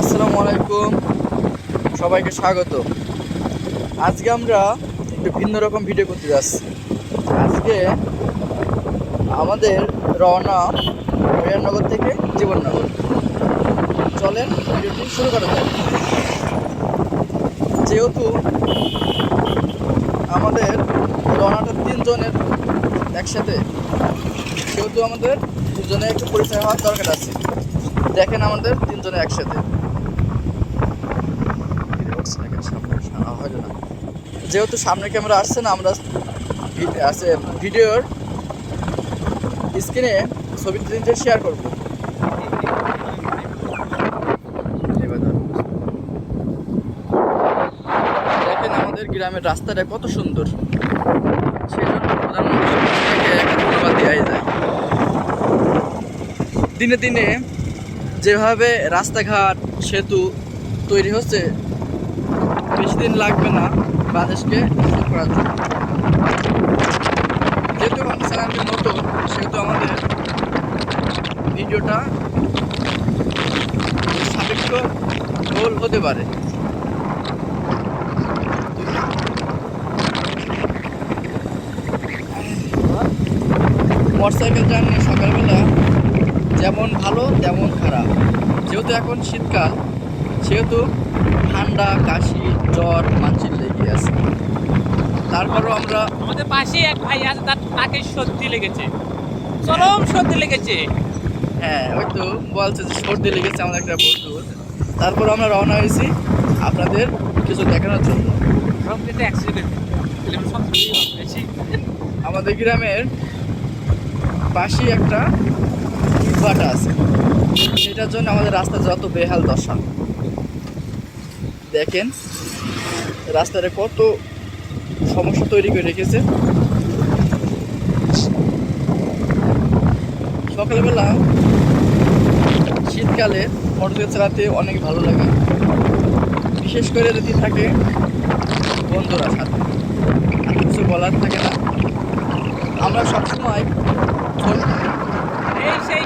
আসসালামু আলাইকুম, সবাইকে স্বাগত। আজকে আমরা একটু ভিন্ন রকম ভিডিও করতে যাচ্ছি। আজকে আমাদের রওনা হরিয়ারনগর থেকে জীবননগর। চলেন ভিডিওটি শুরু করা যাক। যেহেতু আমাদের রওনাটা তিনজনের একসাথে, সেহেতু আমাদের দুজনে একটু পরিচয় হওয়ার দরকার আছে। দেখেন আমাদের তিনজনে একসাথে, যেহেতু সামনে ক্যামেরা আসছে না, আমরা ভিডিওর স্ক্রিনে ছবি তিনটে শেয়ার করবো। দেখেন আমাদের গ্রামের রাস্তাটা কত সুন্দর, সেই জন্য প্রধানমন্ত্রীকে ধন্যবাদ দেওয়াই যায়। দিনে দিনে যেভাবে রাস্তাঘাট সেতু তৈরি হচ্ছে, বেশি দিন লাগবে না বাংলাদেশকে ডেভেলপ করার জন্য। যেহেতু আমাদের চ্যানেলটি নতুন, সেহেতু আমাদের ভিডিওটা সাপেক্ষ গোল হতে পারে। মোটরসাইকেল জার্নি সকালবেলা যেমন ভালো তেমন খারাপ। যেহেতু এখন শীতকাল, সেহেতু ঠান্ডা, কাশি, জ্বর মানুষের লেগে আছে। তারপরও আমরা আমাদের পাশে এক ভাই আছে, তাকে সর্দি লেগেছে, চরম সর্দি লেগেছে। হ্যাঁ, ওই তো বলছে যে সর্দি লেগেছে আমাদের একটা বন্ধু। তারপর আমরা রওনা হয়েছি আপনাদের কিছু দেখানোর জন্য। আমাদের গ্রামের পাশেই একটা ইটভাটা আছে, সেটার জন্য আমাদের রাস্তা যত বেহাল দশা। দেখেন রাস্তাটা কত সমস্যা তৈরি করে রেখেছে। সকালবেলা শীতকালে মোটরসাইকেল চালাতে অনেক ভালো লাগে, বিশেষ করে যদি থাকে বন্ধুরা সাথে, আর কিছু বলার থাকে না। আমরা সবসময় এই সেই